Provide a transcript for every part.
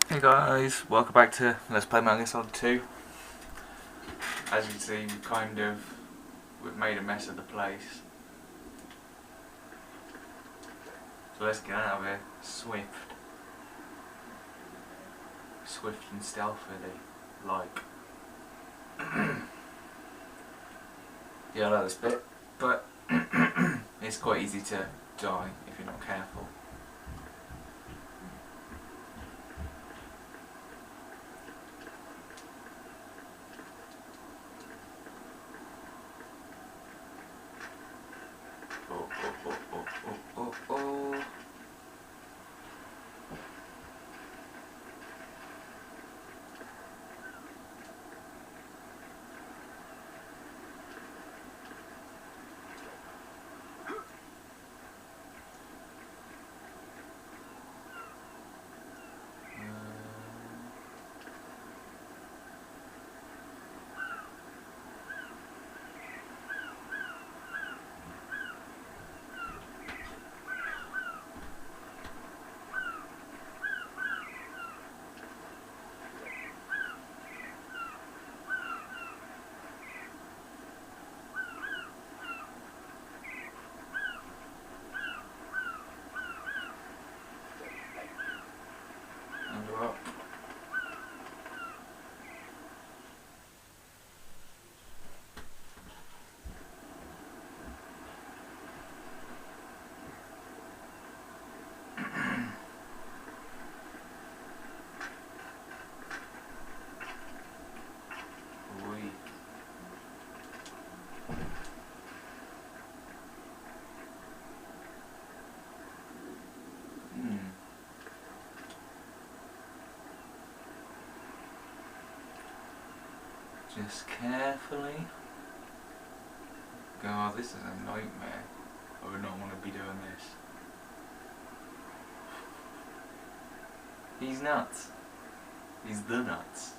Hey guys, welcome back to Let's Play Metal Gear Solid 2. As you can see, we've made a mess of the place. So let's get out of here, swift and stealthily, like. Yeah, I like this bit, but it's quite easy to die if you're not careful. Oh. And we're up. Just carefully. God, this is a nightmare. I would not want to be doing this. He's nuts. He's the nuts.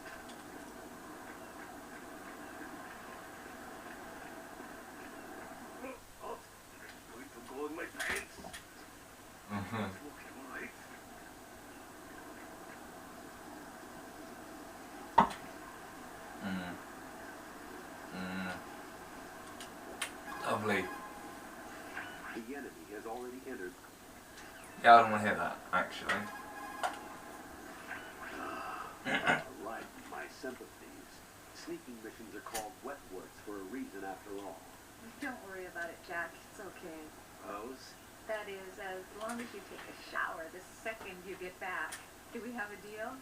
Lovely. The enemy has already entered. Yeah, I don't want to hear that, actually. Right, my sympathies. Sneaking missions are called wet works for a reason after all. Don't worry about it, Jack. It's okay. Pose? That is, as long as you take a shower the second you get back. Do we have a deal?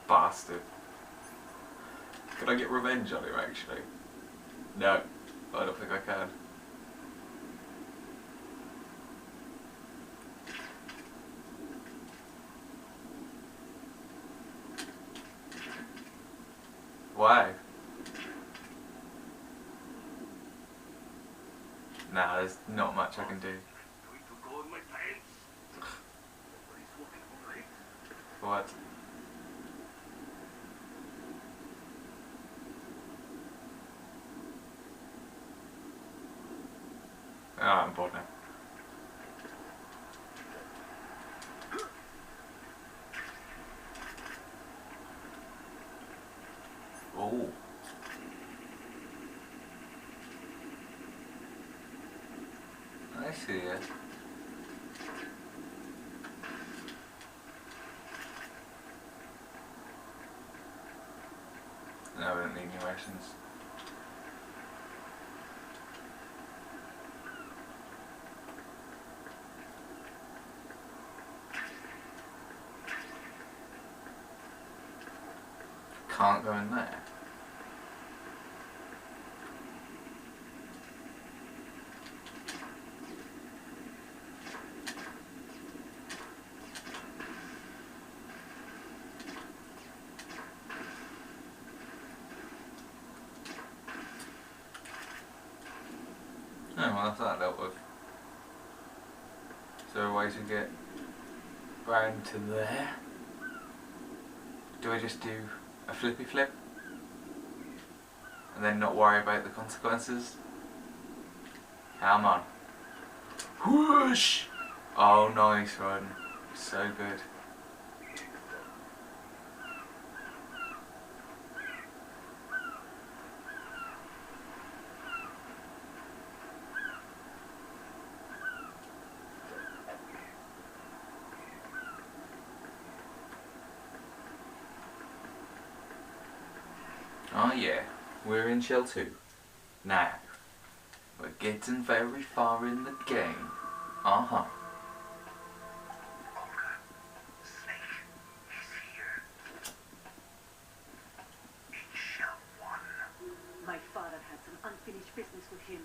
Bastard. Can I get revenge on him, actually? No, I don't think I can. Why? Nah, there's not much I can do. What? Oh, I'm bored now. Oh. I see it. No, we don't need new rations. Can't go in there. Oh, well, that's that dealt with. Is there a way to get round to there? Do I just do a flippy flip? And then not worry about the consequences? Come on. Whoosh! Oh, nice one. So good. Oh yeah, we're in Shell 2. Now, we're getting very far in the game. Uh-huh. Olga, Snake, he's here. In Shell 1. My father had some unfinished business with him.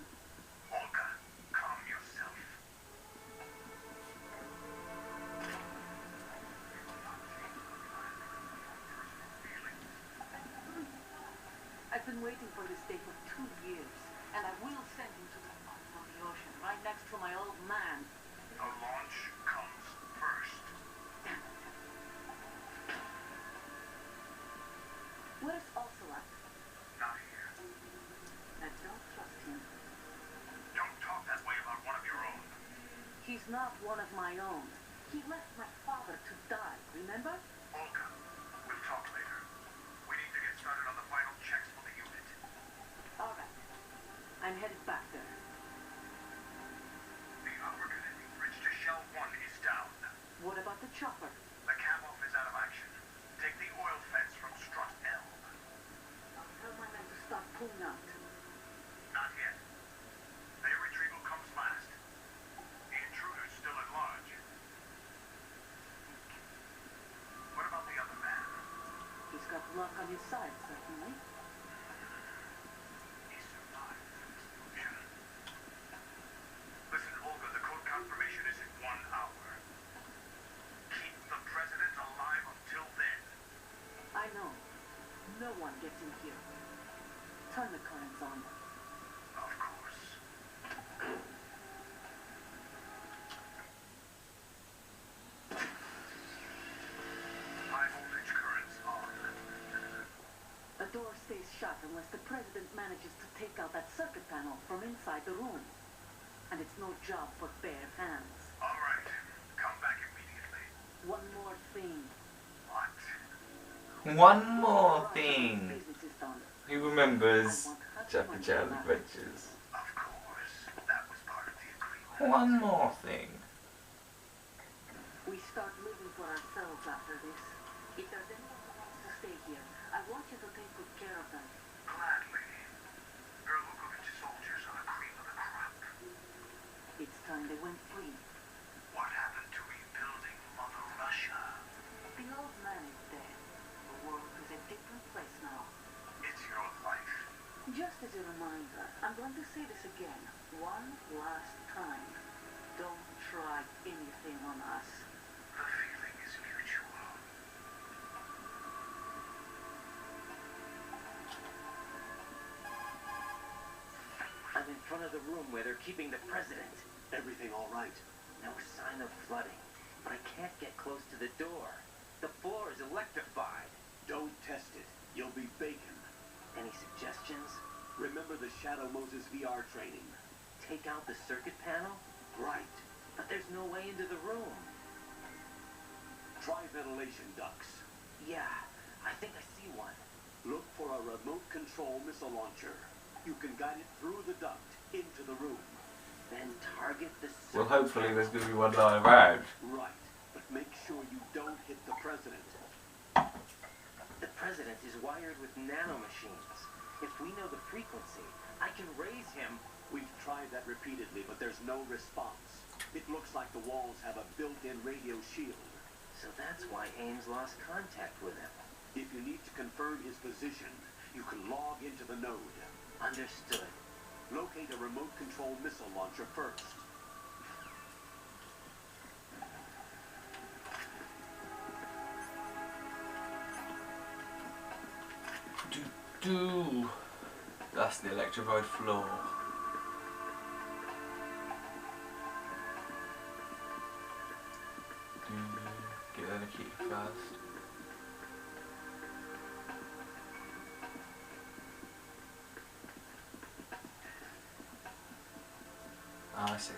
Olga, calm yourself. I've been waiting for this day for 2 years, and I will send him to the bottom of the ocean, right next to my old man. The launch comes first. Damn it. Where's Ocelot? Not here. I don't trust him. Don't talk that way about one of your own. He's not one of my own. He left my father to die, remember? Olga, we'll talk later. We need to get started on the final checks for the unit. All right. I'm headed back there. The upper connecting bridge to Shell 1 is down. What about the chopper? The cab-off is out of action. Take the oil fence from strut L. Tell my men to start pulling out. Not yet. Their retrieval comes last. The intruder's still at large. What about the other man? He's got luck on his side, certainly. He survived the explosion. Listen, Olga, the code confirmation is in 1 hour. Keep the president alive until then. I know. No one gets in here. Turn the currents on. Of course. High voltage currents on. The door stays shut unless the president manages to take out that circuit panel from inside the room. And it's no job for bare hands. All right. Come back immediately. One more thing. What? One more thing. Business is done. Who remembers Chapter Child Adventures? Of course. That was part of the agreement. One more thing. We start living for ourselves after this. If there's anyone who wants to stay here, I want you to take good care of them. Gladly. Erlukovic's soldiers are the cream of the crop. It's time they went free. What happened to rebuilding Mother Russia? The old man is dead. The world is a different place now. It's your life. Just as a reminder, I'm going to say this again, one last time. Don't try anything on us. The feeling is mutual. I'm in front of the room where they're keeping the president. Everything all right? No sign of flooding, but I can't get close to the door. The floor is electrified. Don't test it. You'll be bacon. Any suggestions? Remember the Shadow Moses VR training? Take out the circuit panel? Right. But there's no way into the room. Try ventilation ducts. Yeah, I think I see one. Look for a remote control missile launcher. You can guide it through the duct into the room. Then target the Well, circuit hopefully panel. there's going to be one lying around. Right. But make sure you don't hit the president. The president is wired with nanomachines. If we know the frequency, I can raise him. We've tried that repeatedly, but there's no response. It looks like the walls have a built-in radio shield. So that's why Ames lost contact with him. If you need to confirm his position, you can log into the node. Understood. Locate a remote control missile launcher first. That's the electrified floor. Get there to keep fast. Ah, I see.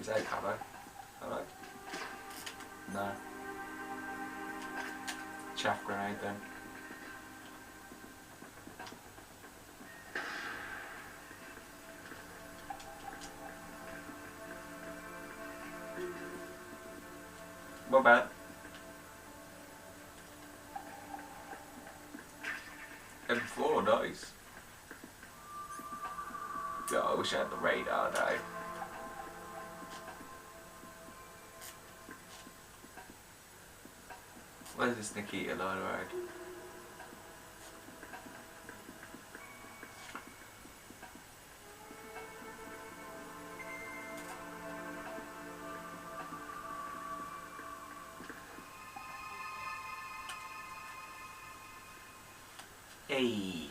his egg, have I? Have I? No. Chaff grenade then. What about M4? Nice. God, I wish I had the radar now. Where's this Nikita line road? Hey.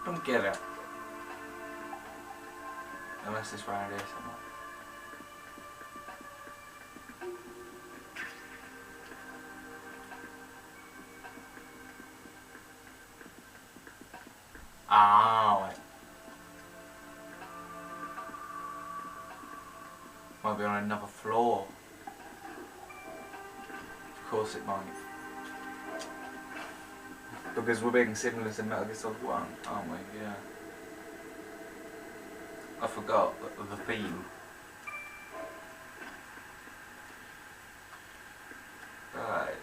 Don't get it. Unless it's round here somewhere. Ah, wait. Might be on another floor. Of course it might. Because we're being similar to Metal Gear Solid 1, aren't we? Yeah. I forgot the theme. Right.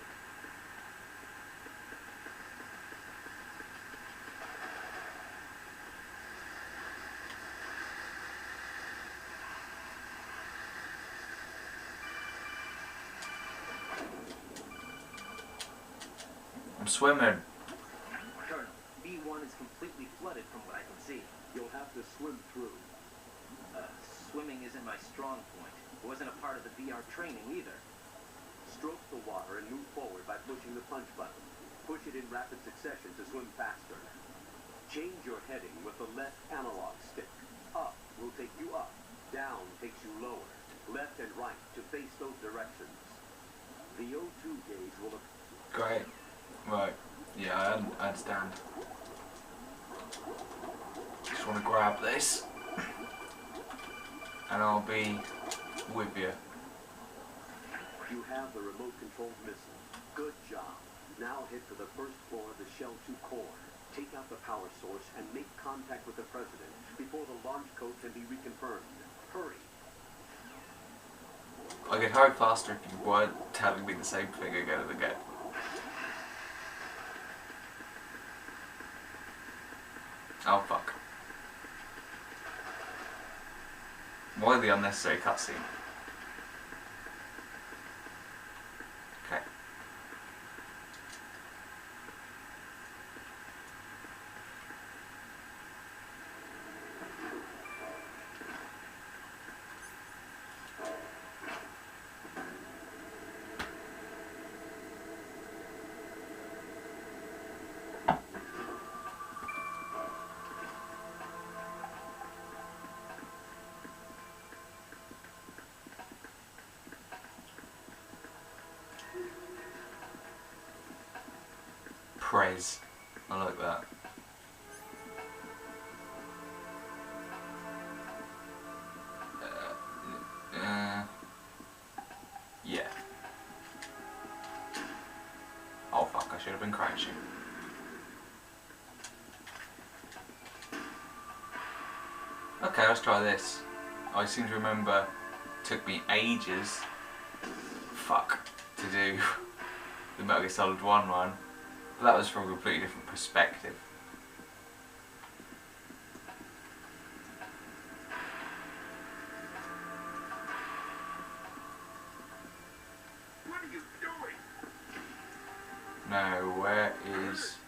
I'm swimming. Colonel, B1 is completely flooded from what I can see. You'll have to swim through. Swimming isn't my strong point. It wasn't a part of the VR training either. Stroke the water and move forward by pushing the punch button. Push it in rapid succession to swim faster. Change your heading with the left analog stick. Up will take you up. Down takes you lower. Left and right to face those directions. The O2 gauge will... Great. Right. Yeah, I understand. Just want to grab this. And I'll be with you. You have the remote-controlled missile. Good job. Now head for the first floor of the Shell 2 core. Take out the power source and make contact with the President before the launch code can be reconfirmed. Hurry. I could hurry faster if you weren't telling me the same thing again and again. Oh fuck. Why the unnecessary cutscene? Okay. Prez. I like that. Yeah. Oh fuck, I should have been crouching. Okay, let's try this. I seem to remember it took me ages, fuck, to do the Metal Gear Solid 1 one. But that was from a completely different perspective. What are you doing? Now, where is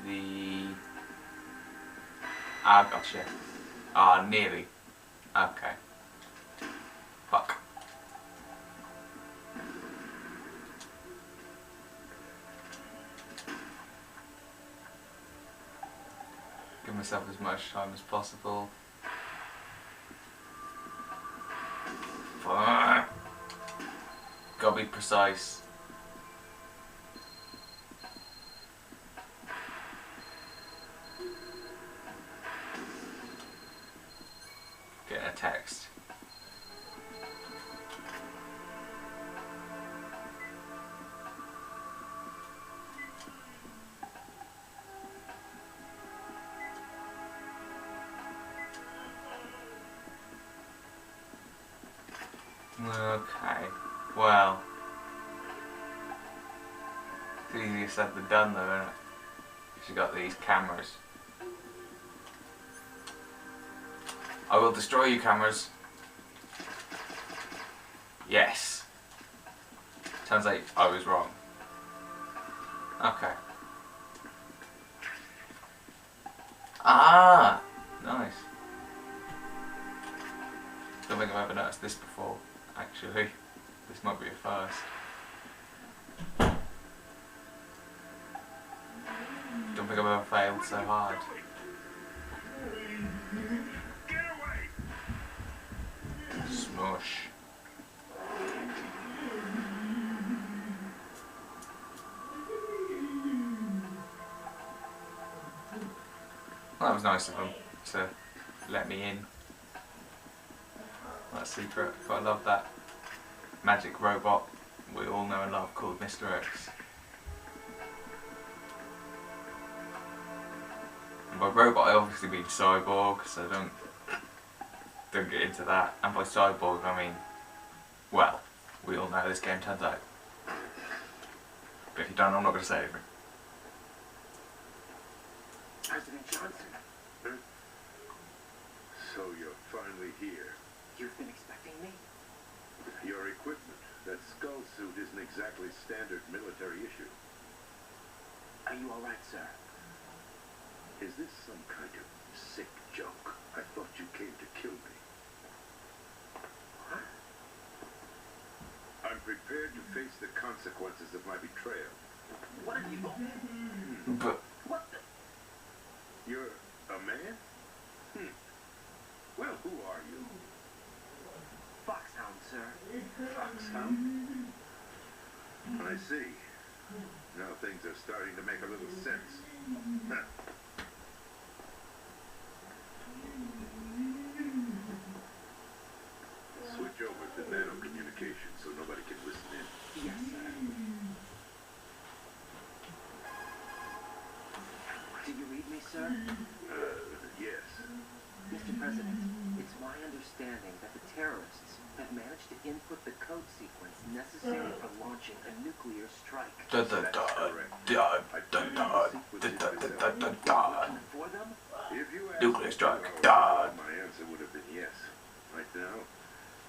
the... Ah, gotcha. Ah, nearly. Okay. Fuck. Give myself as much time as possible. Fuck. Gotta be precise. text. Okay, well, it's easier said than done though, isn't it? Because you got these cameras. I will destroy you, cameras. Yes. Turns out I was wrong. Okay. Ah! Nice. Don't think I've ever noticed this before, actually. This might be a first. Don't think I've ever failed so hard. Smush. That was nice of them to let me in. That secret. But I love that magic robot we all know and love called Mr. X. And by robot I obviously mean cyborg, so don't get into that. And by cyborg I mean, well, we all know how this game turns out. But if you don't, I'm not going to say anything. President Johnson, So you're finally here. you've been expecting me? Your equipment, that skull suit, isn't exactly standard military issue. Are you all right, sir? Is this some kind of sick joke? I thought you came to kill me. Huh? I'm prepared to face the consequences of my betrayal. What are you? But What the? You're a man? Well, who are you? Foxhound, sir. Foxhound? I see. Now things are starting to make a little sense. Huh. Switch over to nano communication so nobody can listen in. Yes, sir. Do you read me, sir? Yes. Mr. President, it's my understanding that the terrorists have managed to input the code sequence necessary for launching a nuclear strike. da da da da da da da da da da. For them? If you asked Nuclear me strike. 2 hours Da. ago, my answer would have been yes. Right now,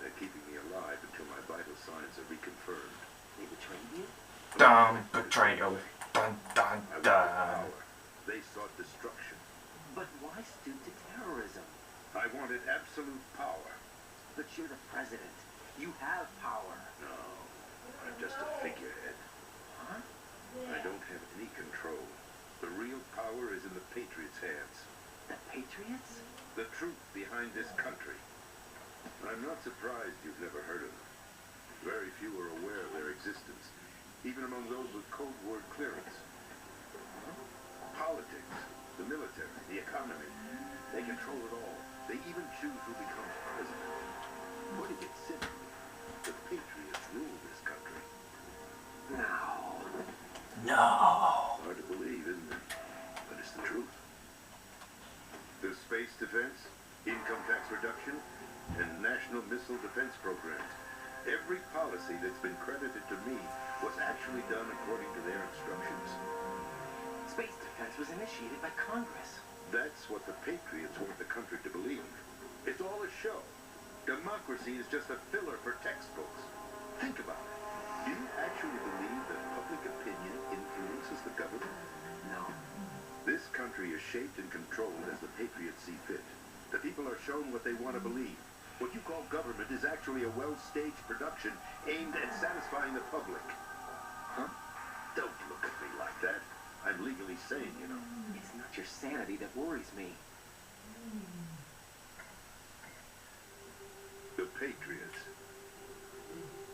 they're keeping me alive until my vital signs are reconfirmed. They betrayed you? Dun betrayal. Dun dun I wanted dun. power. They sought destruction. But why stoop to terrorism? I wanted absolute power. But you're the president. You have power. No, I'm just a figurehead. Huh? I don't have any control. The real power is in the Patriots' hands. The Patriots? The truth behind this country. I'm not surprised you've never heard of them. Very few are aware of their existence, even among those with Cold War clearance. Politics, the military, the economy, they control it all. They even choose who becomes president. Putting it simply, the Patriots rule this country. No. No. Hard to believe, isn't it? But it's the truth. The space defense, income tax reduction, and national missile defense programs. Every policy that's been credited to me was actually done according to their instructions. Space defense was initiated by Congress. That's what the Patriots want the country to believe. It's all a show. Democracy is just a filler for textbooks. Think about it. Do you actually believe that public opinion influences the government? No. This country is shaped and controlled as the Patriots see fit. The people are shown what they want to believe. What you call government is actually a well-staged production aimed at satisfying the public. Huh? Don't look at me like that. I'm legally sane, you know. It's not your sanity that worries me. The Patriots.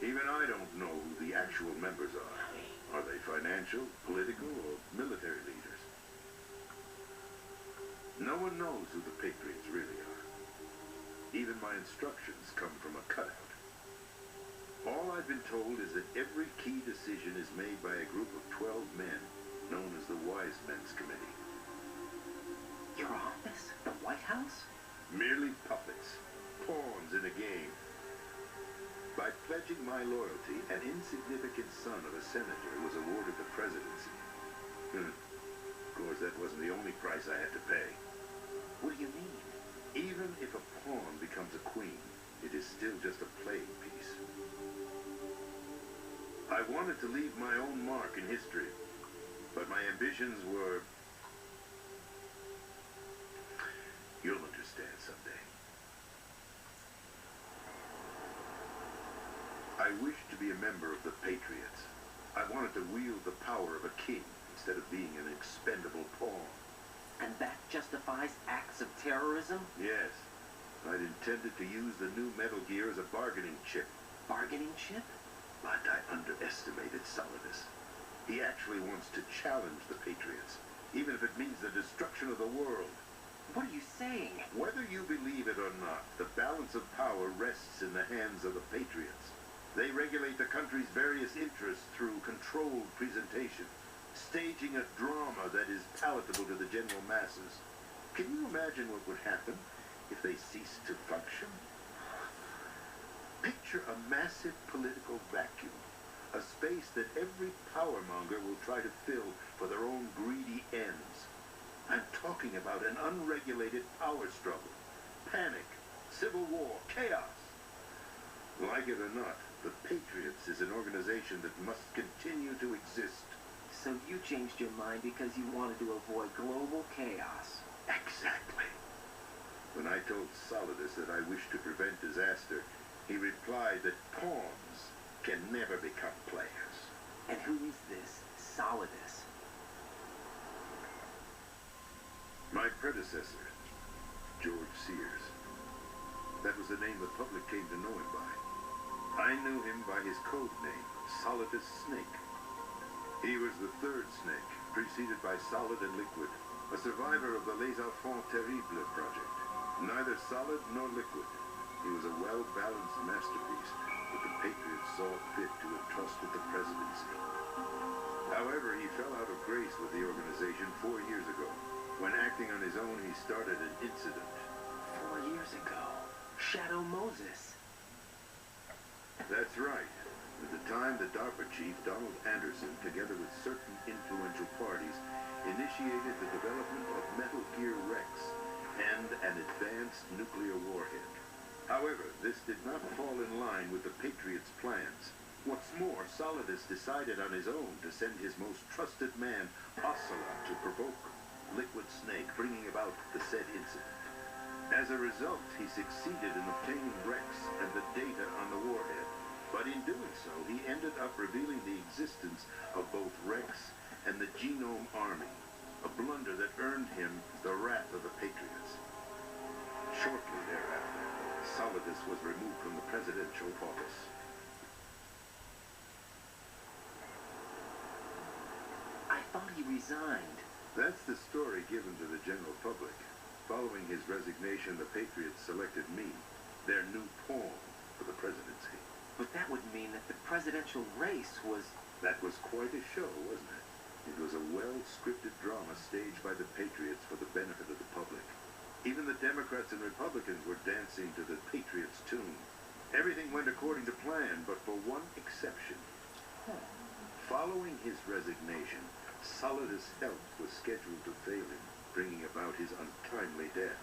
Even I don't know who the actual members are. Are they financial, political, or military leaders? No one knows who the Patriots really are. Even my instructions come from a cutout. All I've been told is that every key decision is made by a group of 12 men, known as the Wise Men's Committee. Your office? The White House? Merely puppets, pawns in a game. By pledging my loyalty, an insignificant son of a senator was awarded the presidency. Of course, that wasn't the only price I had to pay. What do you mean? Even if a pawn becomes a queen, it is still just a playing piece. I wanted to leave my own mark in history, but my ambitions were... You'll understand someday. I wished to be a member of the Patriots. I wanted to wield the power of a king instead of being an expendable pawn. And that justifies acts of terrorism? Yes, I'd intended to use the new Metal Gear as a bargaining chip. Bargaining chip? But I underestimated Solidus. He actually wants to challenge the Patriots, even if it means the destruction of the world. What are you saying? Whether you believe it or not, the balance of power rests in the hands of the Patriots. They regulate the country's various interests through controlled presentation, staging a drama that is palatable to the general masses. Can you imagine what would happen if they ceased to function? Picture a massive political vacuum, a space that every powermonger will try to fill for their own greedy ends. I'm talking about an unregulated power struggle, panic, civil war, chaos. Like it or not, the Patriots is an organization that must continue to exist. So you changed your mind because you wanted to avoid global chaos. Exactly. When I told Solidus that I wished to prevent disaster, he replied that pawns can never become players. And who is this Solidus? My predecessor, George Sears. That was the name the public came to know him by. I knew him by his code name, Solidus Snake. He was the third snake, preceded by Solid and Liquid, a survivor of the Les Enfants Terribles project. Neither solid nor liquid. He was a well-balanced masterpiece that the Patriots saw fit to entrust with the presidency. However, he fell out of grace with the organization 4 years ago. When acting on his own, he started an incident. 4 years ago. Shadow Moses. That's right. At the time, the DARPA chief, Donald Anderson, together with certain influential parties, initiated the development of Metal Gear Rex and an advanced nuclear warhead. However, this did not fall in line with the Patriots' plans. What's more, Solidus decided on his own to send his most trusted man, Ocelot, to provoke Liquid Snake, bringing about the said incident. As a result, he succeeded in obtaining Rex and the data on the warhead. But in doing so, he ended up revealing the existence of both Rex and the Genome Army, a blunder that earned him the wrath of the Patriots. Shortly thereafter, Solidus was removed from the presidential office. I thought he resigned. That's the story given to the general public. Following his resignation, the Patriots selected me, their new pawn, for the presidency. But that would mean that the presidential race was... That was quite a show, wasn't it? It was a well-scripted drama staged by the Patriots for the benefit of the public. Even the Democrats and Republicans were dancing to the Patriots' tune. Everything went according to plan, but for one exception. Following his resignation, Solidus' health was scheduled to fail him, bringing about his untimely death.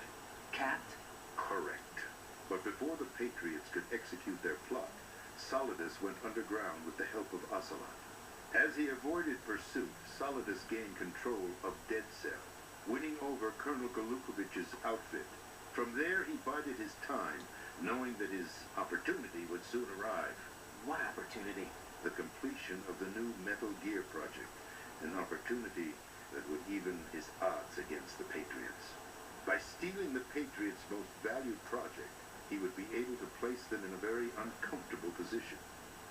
Capped? Correct. But before the Patriots could execute their plot, Solidus went underground with the help of Ocelot. As he avoided pursuit, Solidus gained control of Dead Cell, winning over Colonel Galukovich's outfit. From there, he bided his time, knowing that his opportunity would soon arrive. What opportunity? The completion of the new Metal Gear project, an opportunity that would even his odds against the Patriots. By stealing the Patriots' most valued project, he would be able to place them in a very uncomfortable position.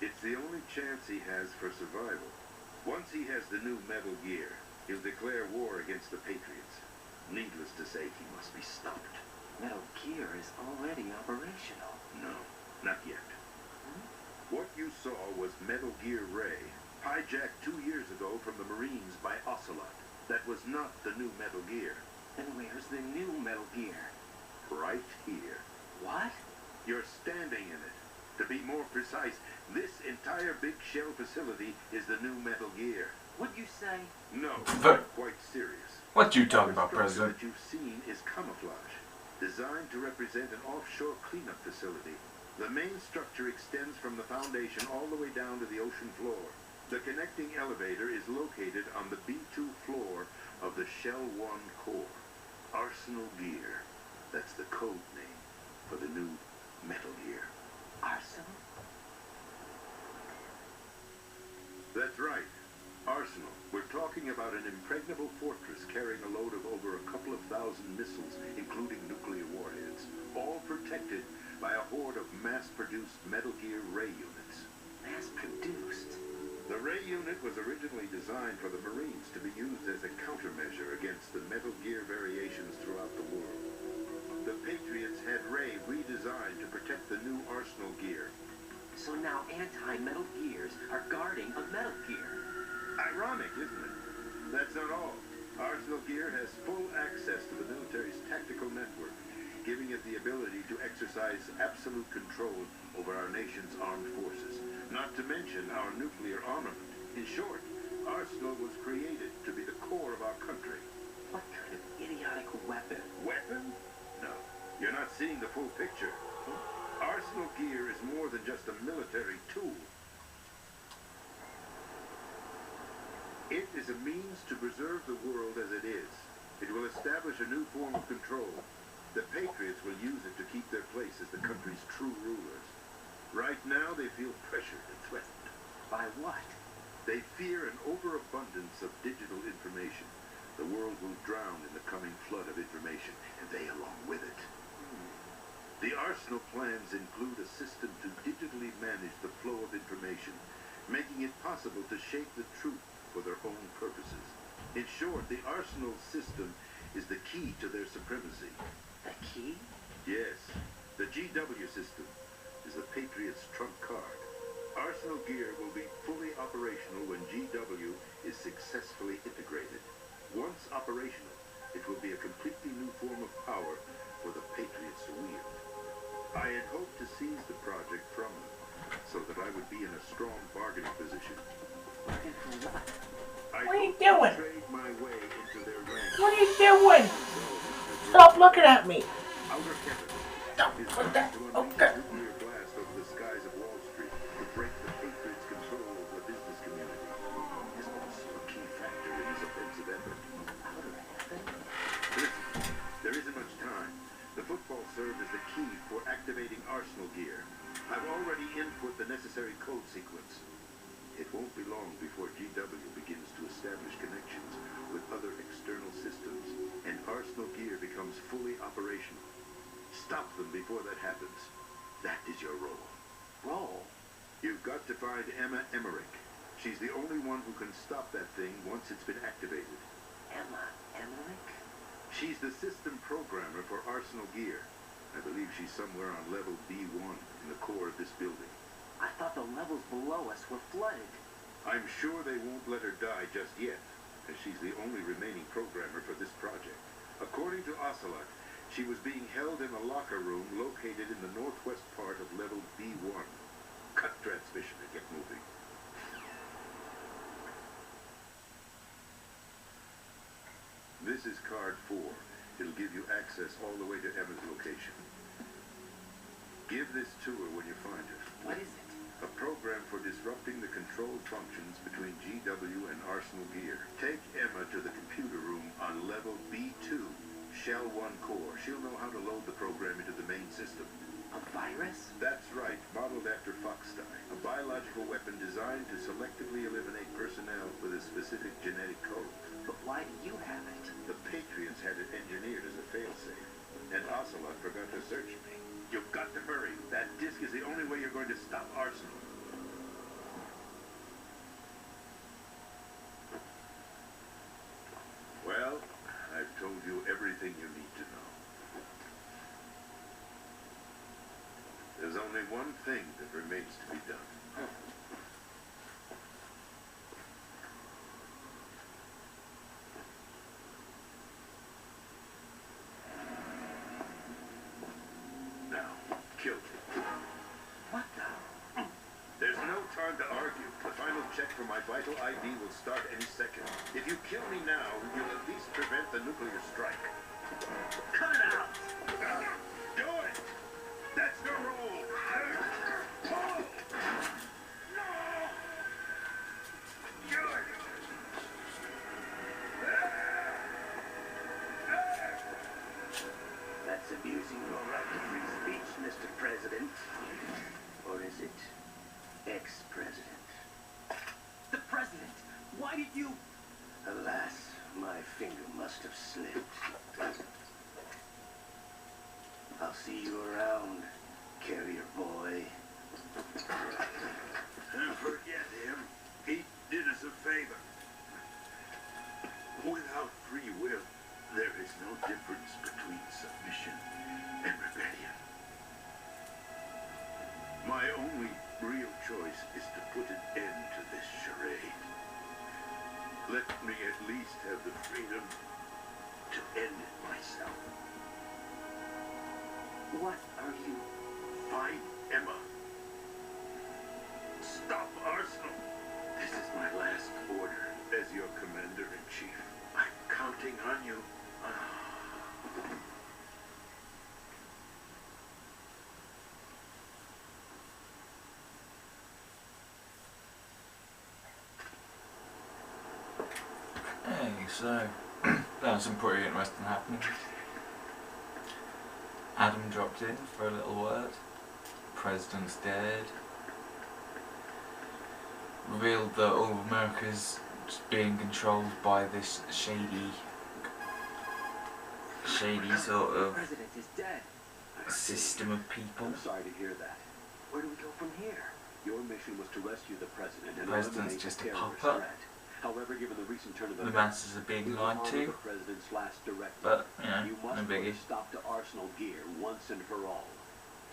It's the only chance he has for survival. Once he has the new Metal Gear, he'll declare war against the Patriots. Needless to say, he must be stopped. Metal Gear is already operational. No, not yet. What you saw was Metal Gear Ray, hijacked 2 years ago from the Marines by Ocelot. That was not the new Metal Gear. Then where's the new Metal Gear? Right here. What? You're standing in it. To be more precise, this entire big shell facility is the new Metal Gear. What'd you say? No, But- I'm quite serious. What you talking The about, structure President? that you've seen is camouflage, designed to represent an offshore cleanup facility. The main structure extends from the foundation all the way down to the ocean floor. The connecting elevator is located on the B2 floor of the Shell 1 core. Arsenal Gear. That's the code name for the new Metal Gear. Arsenal? That's right. Arsenal. We're talking about an impregnable fortress carrying a load of over a couple of thousand missiles, including nuclear warheads, all protected by a horde of mass-produced Metal Gear Ray units. Mass-produced? The Ray unit was originally designed for the Marines to be used as a countermeasure against the Metal Gear variations throughout the world. The Patriots had Ray redesigned to protect the new Arsenal Gear. So now anti-Metal Gears are guarding a Metal Gear. Ironic, isn't it? That's not all. Arsenal Gear has full access to the military's tactical network, giving it the ability to exercise absolute control over our nation's armed forces, not to mention our nuclear armament. In short, Arsenal was created to be the core of our country. What kind of idiotic weapon? Weapon? No, you're not seeing the full picture. Arsenal Gear is more than just a military tool. It is a means to preserve the world as it is. It will establish a new form of control. The Patriots will use it to keep their place as the country's true rulers. Right now, they feel pressured and threatened. By what? They fear an overabundance of digital information. The world will drown in the coming flood of information, and they along with it. The Arsenal plans include a system to digitally manage the flow of information, making it possible to shape the truth for their own purposes. In short, the Arsenal system is the key to their supremacy. The key? Yes, the GW system is the Patriots' trump card. Arsenal Gear will be fully operational when GW is successfully integrated. Once operational, it will be a completely new form of power for the Patriots to wield. I had hoped to seize the project from them, so that I would be in a strong bargaining position. Bargain for what? I What are you hoped doing? to trade my way into their ranks. What are you doing? So, Stop looking at me. Outer Heaven Don't is put about that. to unleash Okay. a nuclear blast over the skies of Wall Street to break the Patriots' control over the business community. Is also a key factor in this offensive effort. Outer heaven? Listen, there isn't much time. The football served as the key for activating Arsenal Gear. I've already input the necessary code sequence. It won't be long before GW begins to establish connections with other external systems, and Arsenal Gear becomes fully operational. Stop them before that happens. That is your role. Roll? You've got to find Emma Emmerich. She's the only one who can stop that thing once it's been activated. Emma Emmerich? She's the system programmer for Arsenal Gear. I believe she's somewhere on level B1 in the core of this building. I thought the levels below us were flooded. I'm sure they won't let her die just yet, as she's the only remaining programmer for this project. According to Ocelot, she was being held in a locker room located in the northwest part of level B1. Cut transmission and get moving. This is card 4. It'll give you access all the way to Emma's location. Give this to her when you find her. What is it? A program for disrupting the control functions between GW and Arsenal Gear. Take Emma to the computer room on level B2, Shell 1 core. She'll know how to load the program into the main system. A virus? That's right, modeled after Foxstein, a biological weapon designed to selectively eliminate personnel with a specific genetic code. But why do you have it? The Patriots had it engineered as a failsafe, and Ocelot forgot to search me. You've got to hurry. That disk is the only way you're going to stop Arsenal. Well, I've told you everything you need to know. only one thing that remains to be done. Now, kill me. What the? There's no time to argue. The final check for my vital ID will start any second. If you kill me now, you'll at least prevent the nuclear strike. Cut it out! Do it! That's the rule! Pull! No! Good! That's abusing your right to free speech, Mr. President. Or is it ex-president? The president! Why did you... Alas, my finger must have slipped. I'll see you around, carrier boy. Forget him. He did us a favor. Without free will, there is no difference between submission and rebellion. My only real choice is to put an end to this charade. Let me at least have the freedom to end it myself. What are you... Find Emma. Stop Arsenal. This is my last order as your commander-in-chief. I'm counting on you. Hey, so there's some pretty interesting happenings. Adam dropped in for a little word. President's dead. Revealed that all of America's just being controlled by this shady sort The of president is dead. system of people. I'm sorry to hear that. Where do we go from here? Your mission was to rescue the president and President's eliminate just the a terrorist puppet. threat. However, given the recent turn of The events, masses are being we will lied honor to, the president's last directive. but you know, You no must put a biggie. stop to Arsenal gear once and for all.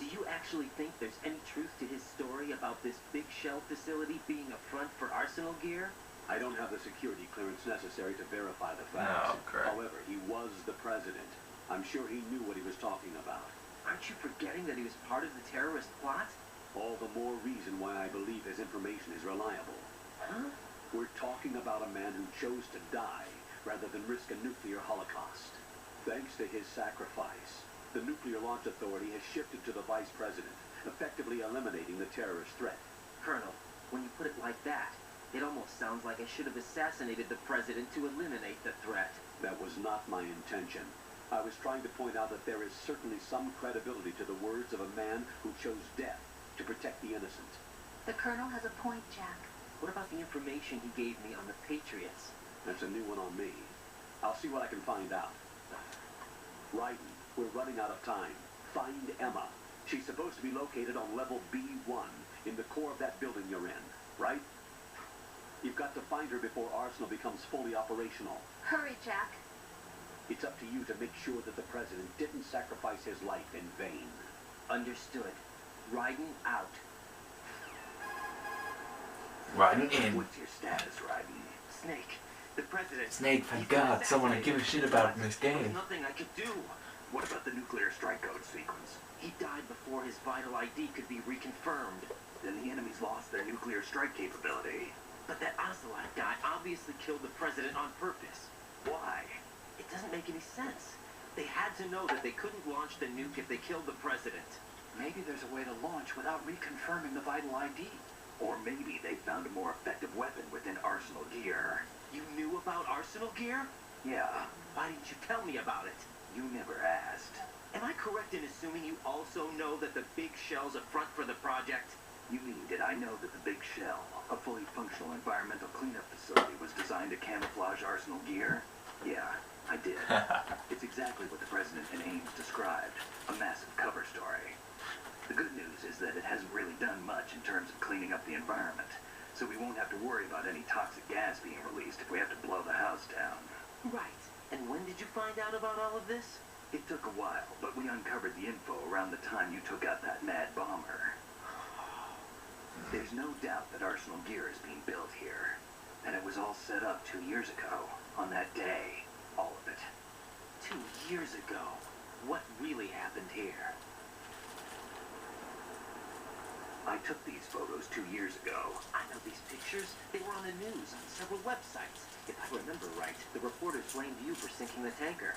Do you actually think there's any truth to his story about this big shell facility being a front for Arsenal gear? I don't have the security clearance necessary to verify the Oh, facts. crap. However, he was the president. I'm sure he knew what he was talking about. Aren't you forgetting that he was part of the terrorist plot? All the more reason why I believe his information is reliable. Huh? We're talking about a man who chose to die rather than risk a nuclear holocaust. Thanks to his sacrifice, the Nuclear Launch Authority has shifted to the vice president, effectively eliminating the terrorist threat. Colonel, when you put it like that, it almost sounds like I should have assassinated the president to eliminate the threat. That was not my intention. I was trying to point out that there is certainly some credibility to the words of a man who chose death to protect the innocent. The Colonel has a point, Jack. What about the information he gave me on the Patriots? That's a new one on me. I'll see what I can find out. Ryden, we're running out of time. Find Emma. She's supposed to be located on level B1 in the core of that building you're in, right? You've got to find her before Arsenal becomes fully operational. Hurry, Jack. It's up to you to make sure that the president didn't sacrifice his life in vain. Understood. Riding out. Riding in. What's your status, Ryden? Snake, the president. Snake, thank He's been God, someone would give a assassinated. shit about him in this There was game. nothing I could do. What about the nuclear strike code sequence? He died before his vital ID could be reconfirmed. Then the enemy's lost their nuclear strike capability. But that Ocelot guy obviously killed the president on purpose. Why? It doesn't make any sense. They had to know that they couldn't launch the nuke if they killed the president. Maybe there's a way to launch without reconfirming the vital ID. Or maybe they found a more effective weapon within Arsenal gear. You knew about Arsenal gear? Yeah, Why didn't you tell me about it? you never asked. Am I correct in assuming you also know that the big shell's a front for the project? You mean, did I know that the Big Shell, a fully functional environmental cleanup facility, was designed to camouflage Arsenal gear? Yeah, I did. It's exactly what the President and Ames described, a massive cover story. The good news is that it hasn't really done much in terms of cleaning up the environment, so we won't have to worry about any toxic gas being released if we have to blow the house down. Right. And when did you find out about all of this? It took a while, but we uncovered the info around the time you took out that mad bomber. There's no doubt that Arsenal gear is being built here. And it was all set up 2 years ago, on that day. All of it. 2 years ago. What really happened here? I took these photos 2 years ago. I know these pictures. They were on the news on several websites. If I remember right, the reporters blamed you for sinking the tanker.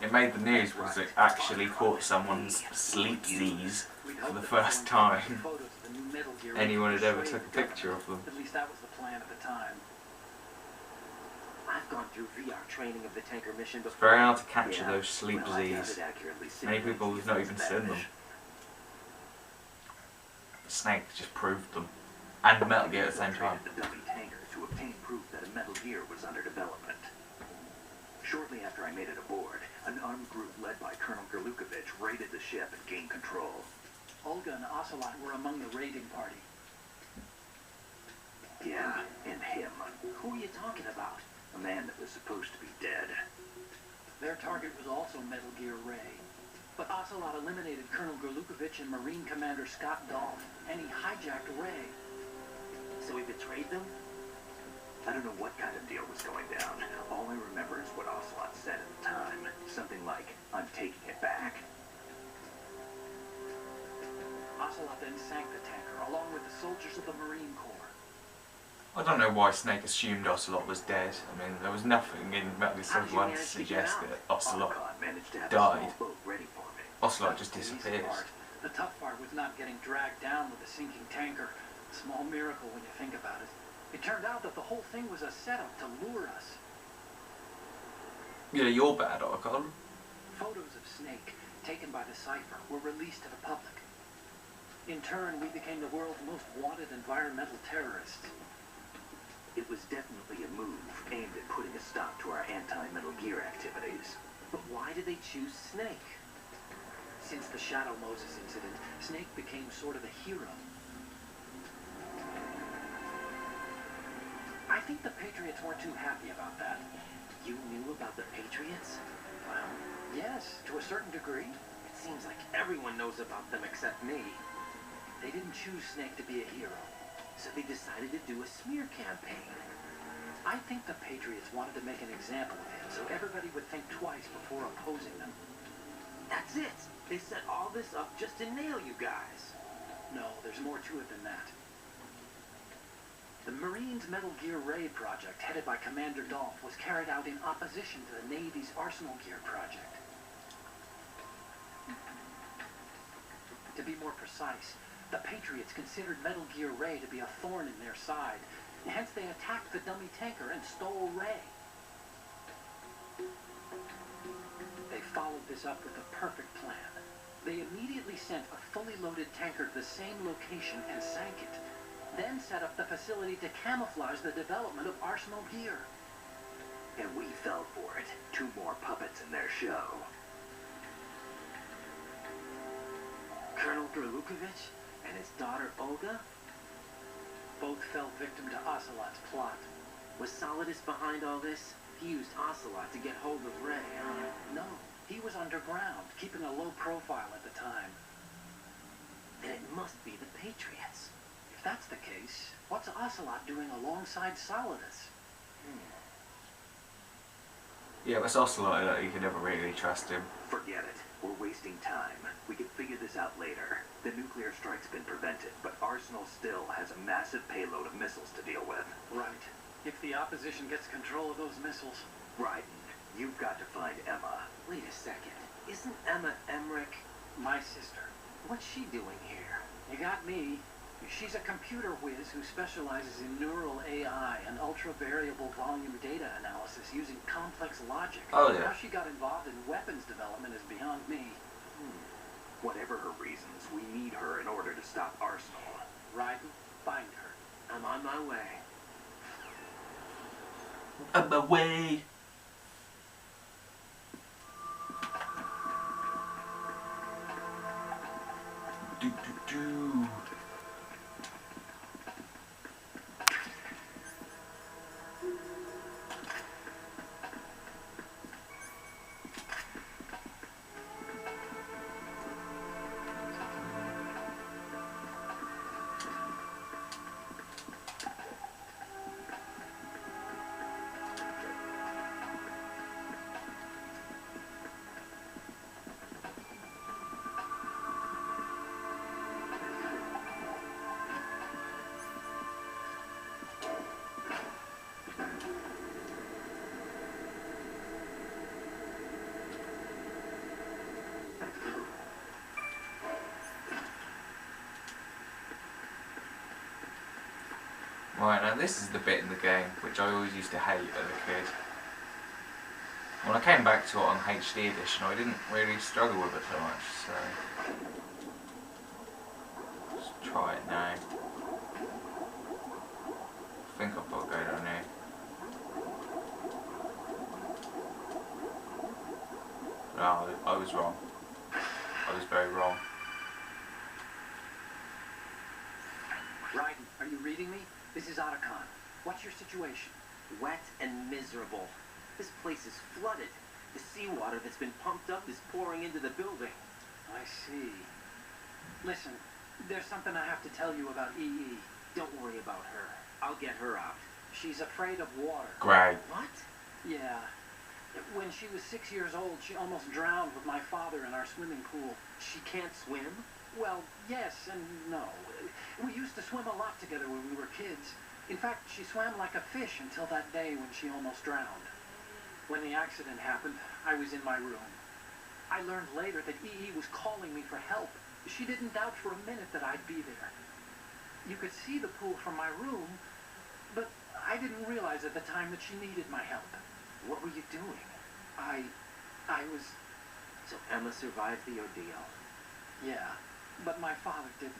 It made the news because it actually caught someone's sleep Z's for the first time anyone had ever took a picture of them. At least that was the plan at the time. I've gone through VR training of the tanker mission before. It's very hard to capture Yeah, those sleep well, I got Z's. it accurately Many people have not even simulated seen them. mission. Snake just proved them. And Metal Gear at the same time. Infiltrated the dummy tanker to obtain proof that a Metal Gear was under development. Shortly after I made it aboard, an armed group led by Colonel Gerlukovich raided the ship and gained control. Olga and Ocelot were among the raiding party. Yeah, and him. Who are you talking about? A man that was supposed to be dead. Their target was also Metal Gear Ray. But Ocelot eliminated Colonel Gerlukovich and Marine Commander Scott Dolph, and he hijacked Ray. So he betrayed them? I don't know what kind of deal was going down. All I remember is what Ocelot said at the time. Something like, I'm taking it back. Ocelot then sank the tanker, along with the soldiers of the Marine Corps. I don't know why Snake assumed Ocelot was dead. I mean, there was nothing in Metal Gear How did Solid you 1 to manage to get suggest out? that Ocelot Archon managed to have died. a small boat ready for me. Ocelot just The easy disappears. part. The tough part was not getting dragged down with a sinking tanker. A small miracle when you think about it. It turned out that the whole thing was a setup to lure us. Yeah, you're bad, Archon. Photos of Snake, taken by the Cypher, were released to the public. In turn, we became the world's most wanted environmental terrorists. It was definitely a move aimed at putting a stop to our anti-Metal Gear activities. But why did they choose Snake? Since the Shadow Moses incident, Snake became sort of a hero. I think the Patriots weren't too happy about that. You knew about the Patriots? Well, yes, to a certain degree. It seems like everyone knows about them except me. They didn't choose Snake to be a hero. So they decided to do a smear campaign. I think the Patriots wanted to make an example of him so everybody would think twice before opposing them. That's it. They set all this up just to nail you guys. No, there's more to it than that. The Marines' Metal Gear Ray project, headed by Commander Dolph, was carried out in opposition to the Navy's Arsenal Gear project. To be more precise, the Patriots considered Metal Gear Ray to be a thorn in their side. Hence, they attacked the dummy tanker and stole Ray. They followed this up with a perfect plan. They immediately sent a fully loaded tanker to the same location and sank it. Then set up the facility to camouflage the development of Arsenal Gear. And we fell for it. 2 more puppets in their show. Colonel Gerlukovich and his daughter Olga? Both fell victim to Ocelot's plot. Was Solidus behind all this? He used Ocelot to get hold of Ray, huh? No, he was underground, keeping a low profile at the time. Then it must be the Patriots. If that's the case, what's Ocelot doing alongside Solidus? Yeah, but it's Ocelot that you can never really trust him. Forget it. We're wasting time. We can figure this out later. The nuclear strike's been prevented, but Arsenal still has a massive payload of missiles to deal with. Right. If the opposition gets control of those missiles. Raiden, you've got to find Emma. Wait a second. Isn't Emma Emmerich? My sister. What's she doing here? You got me. She's a computer whiz who specializes in neural AI and ultra-variable volume data analysis using complex logic. Oh, yeah. How she got involved in weapons development is beyond me. Whatever her reasons, we need her in order to stop Arsenal. Raiden, find her. I'm on my way. On my way. Do do do. Right, now this is the bit in the game which I always used to hate as a kid. When I came back to it on HD edition, I didn't really struggle with it so much, so... Let's try it now. I think I've got to go down here. No, I was wrong. I was very wrong. Raiden, are you reading me? This is Otacon. What's your situation? Wet and miserable. This place is flooded. The seawater that's been pumped up is pouring into the building. I see. Listen, there's something I have to tell you about EE. Don't worry about her. I'll get her out. She's afraid of water. Great. What? Yeah. When she was 6 years old, she almost drowned with my father in our swimming pool. She can't swim? Well, yes and no. We used to swim a lot together when we were kids. In fact, she swam like a fish until that day when she almost drowned. When the accident happened, I was in my room. I learned later that EE was calling me for help. She didn't doubt for a minute that I'd be there. You could see the pool from my room, but I didn't realize at the time that she needed my help. What were you doing? I was... So Emma survived the ordeal. Yeah, but my father didn't.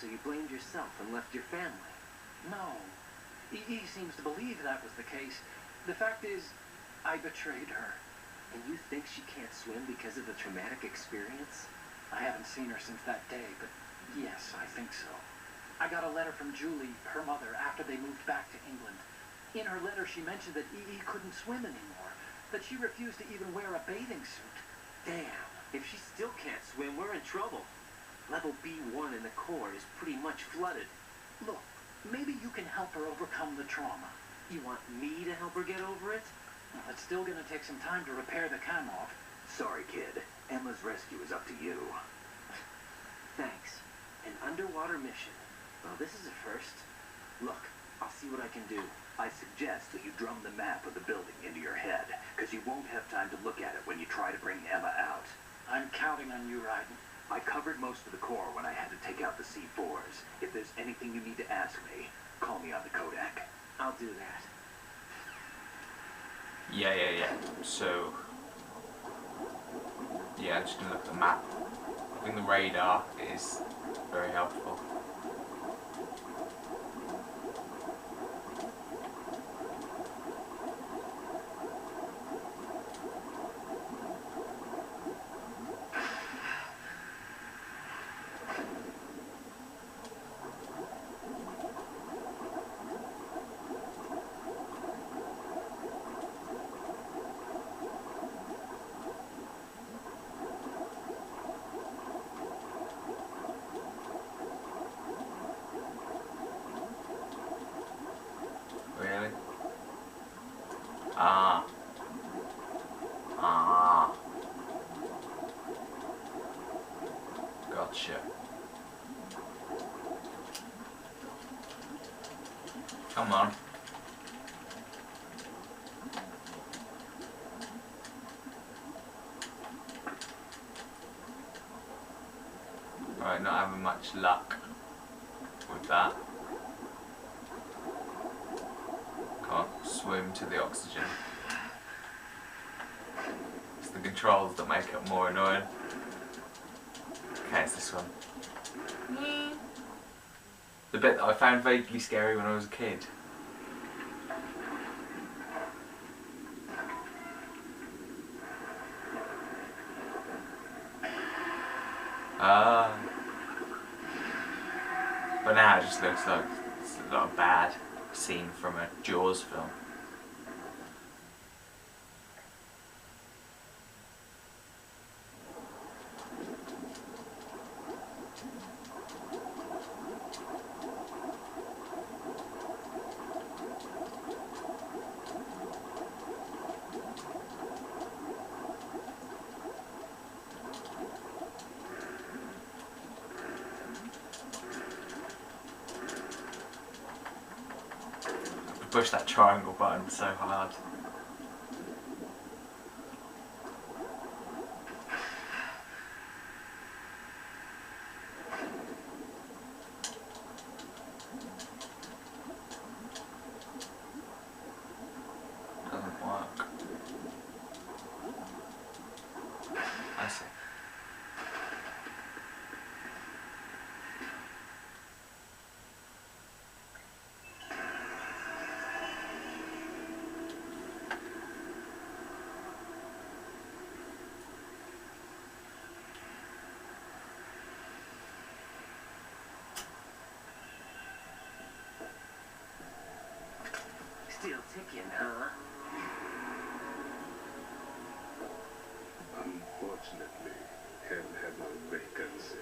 So you blamed yourself and left your family? No. EE seems to believe that was the case. The fact is, I betrayed her. And you think she can't swim because of the traumatic experience? I haven't seen her since that day, but yes, I think so. I got a letter from Julie, her mother, after they moved back to England. In her letter, she mentioned that EE couldn't swim anymore, that she refused to even wear a bathing suit. Damn, if she still can't swim, we're in trouble. Level B1 in the core is pretty much flooded. Look, maybe you can help her overcome the trauma. You want me to help her get over it? Well, it's still going to take some time to repair the cam-off. Sorry, kid. Emma's rescue is up to you. Thanks. An underwater mission. Well, this is a first. Look, I'll see what I can do. I suggest that you drum the map of the building into your head, because you won't have time to look at it when you try to bring Emma out. I'm counting on you, Raiden. I covered most of the core when I had to take out the C4s. If there's anything you need to ask me, call me on the Kodak. I'll do that. Yeah. So, yeah, I'm just gonna look at the map. I think the radar is very helpful. Really? Ah. Gotcha. Come on. Alright, not having much luck with that. Can't swim to the oxygen. It's the controls that make it more annoying. Okay, it's this one. The bit that I found vaguely scary when I was a kid. But now it just looks like it's a bad scene from a Jaws film. Push that triangle button so hard. thinking, huh? Unfortunately, hell had no vacancies.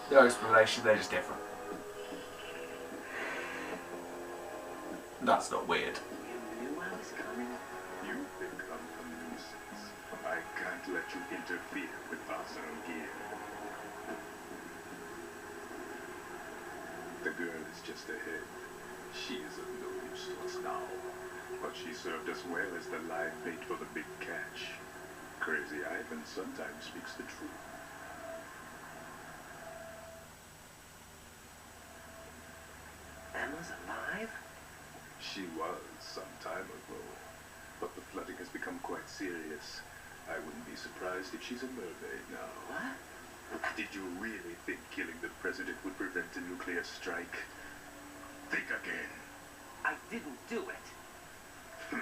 No explanation, they're just different. That's not weird. You knew I was coming? You think I'm a nuisance. I can't let you interfere with Arsenal gear. The girl is just ahead. She is of no use to us now. But she served us well as the live bait for the big catch. Crazy Ivan sometimes speaks the truth. Emma's alive? She was some time ago, but the flooding has become quite serious. I wouldn't be surprised if she's a mermaid now. What? Did you really think killing the president would prevent a nuclear strike? Think again. I didn't do it.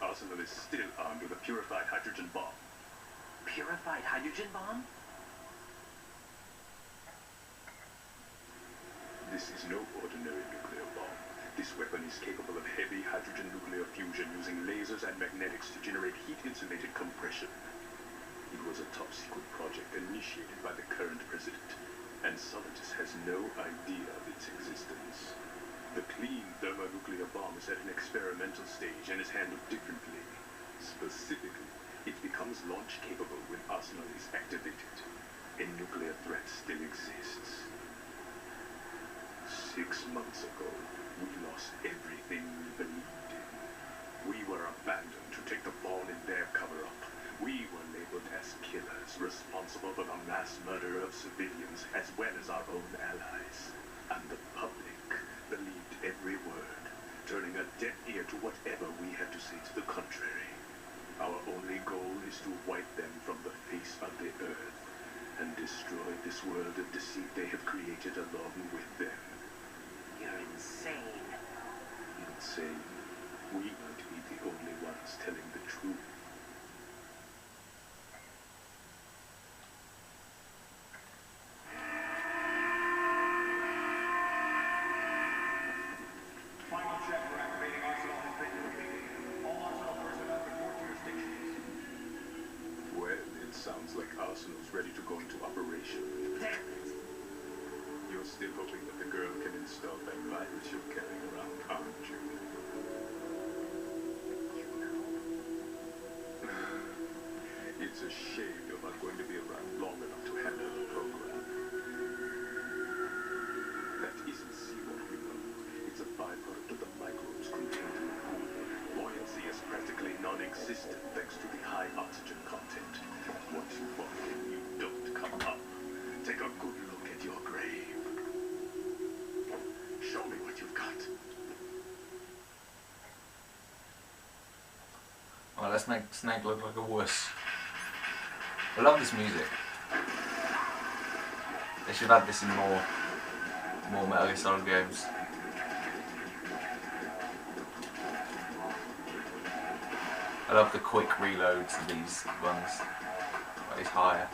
Arsenal is still armed with a purified hydrogen bomb. Purified hydrogen bomb? This is no ordinary nuclear bomb. This weapon is capable of heavy hydrogen nuclear fusion using lasers and magnetics to generate heat-insulated compression. It was a top-secret project initiated by the current president, and Solidus has no idea of its existence. The clean thermonuclear bomb is at an experimental stage and is handled differently. Specifically, it becomes launch-capable when Arsenal is activated. A nuclear threat still exists. 6 months ago, we lost everything we believed in. We were abandoned to take the fall in their cover-up. We were labeled as killers, responsible for the mass murder of civilians as well as our own allies. And the public believed every word, turning a deaf ear to whatever we had to say to the contrary. Our only goal is to wipe them from the face of the earth and destroy this world of deceit they have created along with them. You're insane. Insane. We might be the only ones telling the truth. Final check for activating Arsenal has been completed. All Arsenal personnel report to your stations. Well, it sounds like Arsenal's ready to go into operation. Damn it. You're still hoping that the girl can install that virus you're carrying around, aren't you? You know. It's a shame you're not going to be around long enough to handle the program. That isn't seawater, you know. It's a byproduct of the microbes contained in the pool. Buoyancy is practically non-existent thanks to the high oxygen content. Once you fall in, you don't come up. Take a good look at your grave. Show me what you've got. Well, let's make Snake look like a wuss. I love this music. They should add this in more Metal Gear Solid games. I love the quick reloads of these ones. Oh, he's higher.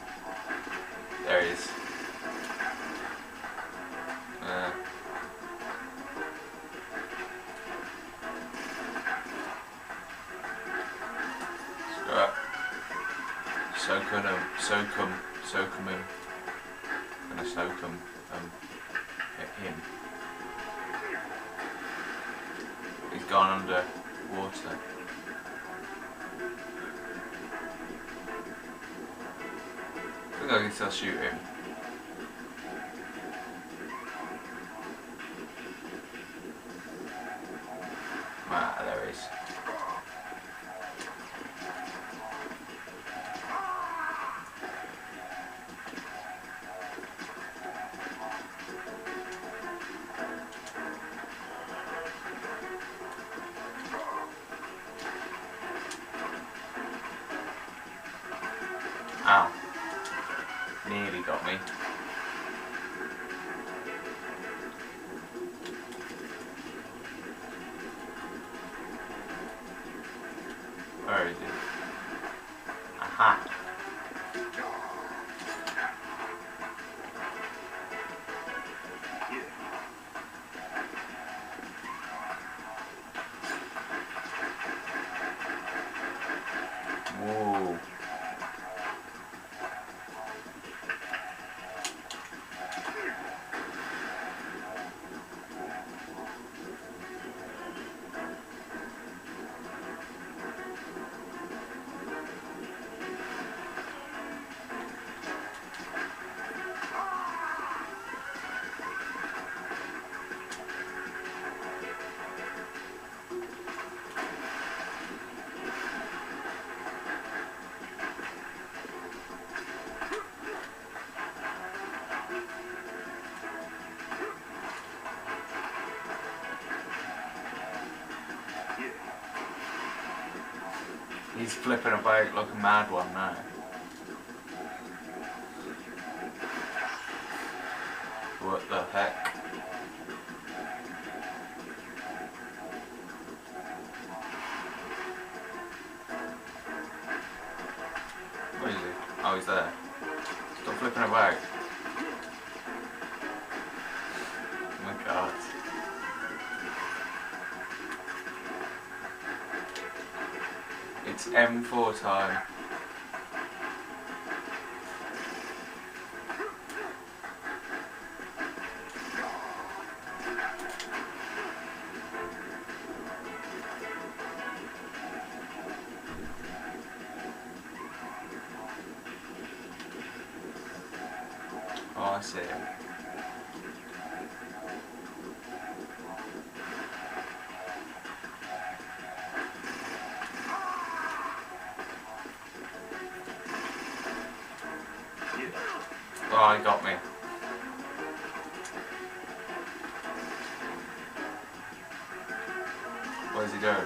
There he is. Soak him. Gonna soak him. Hit him. He's gone under water. I think I can still shoot him. Nearly got me. Where is it? Aha! Whoa. He's flipping about like a mad one now. What the heck? Where is he? Oh, he's there. Stop flipping about. Oh my god. It's M4 time. Oh, I see. Oh, he got me. What is he doing?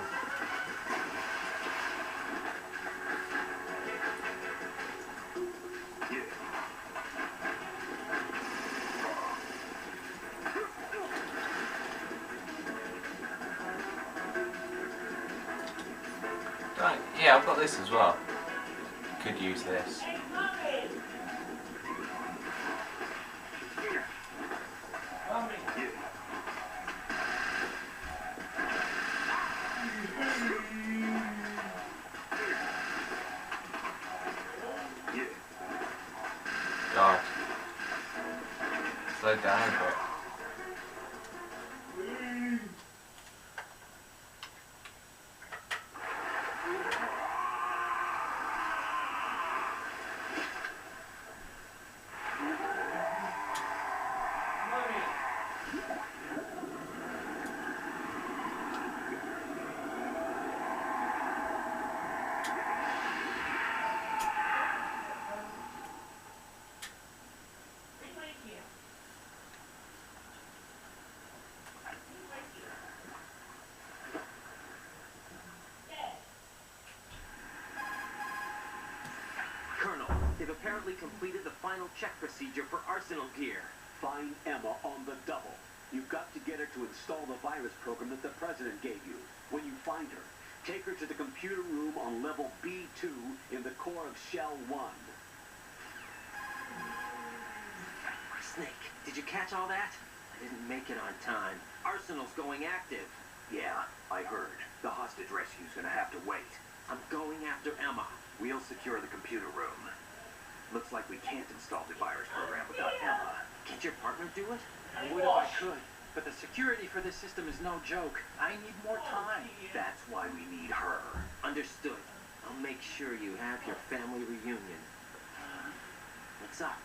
Right, yeah, I've got this as well. Could use this. God. Slow down a bit. Colonel, they've apparently completed the final check procedure for arsenal gear. Find Emma on the double. You've got to get her to install the virus program that the president gave you. When you find her, take her to the computer room on level B2 in the core of Shell 1. Snake, did you catch all that? I didn't make it on time. Arsenal's going active. Yeah, I heard. The hostage rescue's gonna have to wait. I'm going after Emma. We'll secure the computer room. Looks like we can't install the virus program without Emma. Can't your partner do it? I would if I could, but the security for this system is no joke. I need more time. That's why we need her. Understood. I'll make sure you have your family reunion. What's up?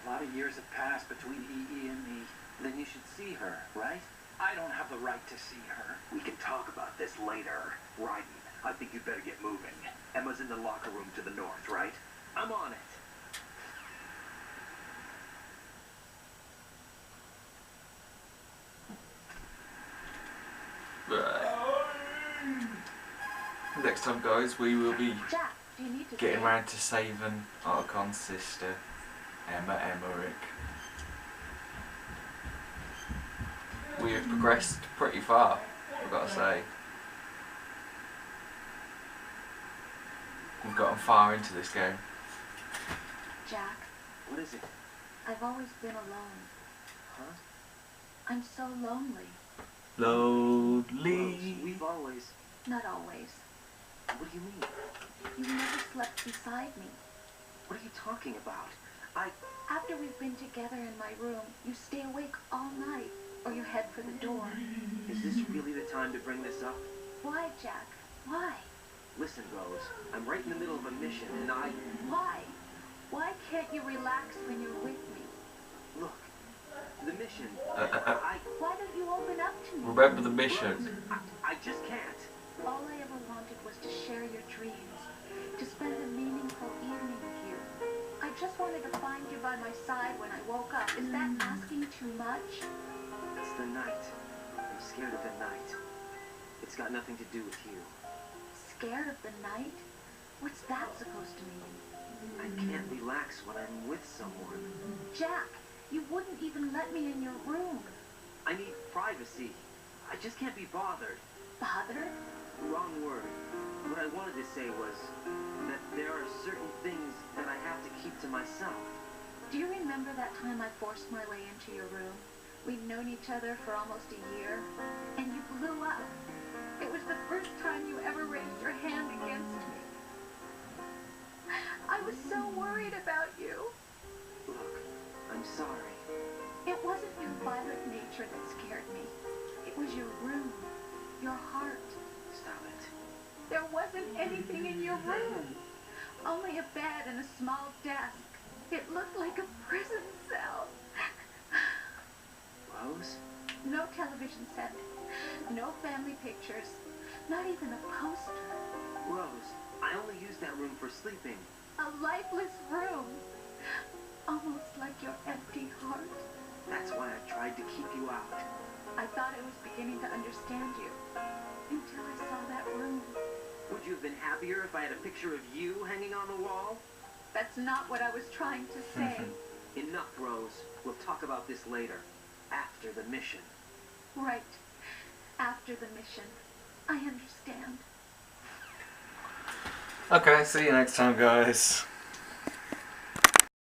A lot of years have passed between EE and me. Then you should see her, right? I don't have the right to see her. We can talk about this later. Ryden, I think you'd better get moving. Emma's in the locker room to the north, right? I'm on it. Right. Next time, guys, we will be Jack, do you need to getting stay? round to saving Archon's sister. Emma Emmerich. We have progressed pretty far, I've got to say. We've gotten far into this game. Jack, What is it? I've always been alone. Huh? I'm so lonely. Rose, Lonely. we've always... Not always. What do you mean? You never slept beside me. What are you talking about? After we've been together in my room, you stay awake all night, or you head for the door. Is this really the time to bring this up? Why, Jack? Why? Listen, Rose, I'm right in the middle of a mission, and Why? Why can't you relax when you're with me? Look, the mission... Why don't you open up to me? Remember the mission. Rose, I just can't. All I ever wanted was to share your dreams, to spend a meaningful evening with you. I just wanted to find you by my side when I woke up. Is that asking too much? It's the night. I'm scared of the night. It's got nothing to do with you. Scared of the night? What's that supposed to mean? I can't relax when I'm with someone. Jack, you wouldn't even let me in your room. I need privacy. I just can't be bothered. Bothered? Wrong word. What I wanted to say was that there are certain things that I have to keep to myself. Do you remember that time I forced my way into your room? We'd known each other for almost a year, and you blew up. It was the first time you ever raised your hand against me. I was so worried about you. Look, I'm sorry. It wasn't your violent nature that scared me. It was your room, your heart. Stop it. There wasn't anything in your room. Only a bed and a small desk. It looked like a prison cell. Rose? No television set. No family pictures. Not even a poster. Rose, I only use that room for sleeping. A lifeless room. Almost like your empty heart. That's why I tried to keep you out. I thought I was beginning to understand you. Until I saw that room. Would you have been happier if I had a picture of you hanging on the wall? That's not what I was trying to say. Enough, Rose. We'll talk about this later. After the mission. Right. After the mission. I understand. Okay, see you next time, guys.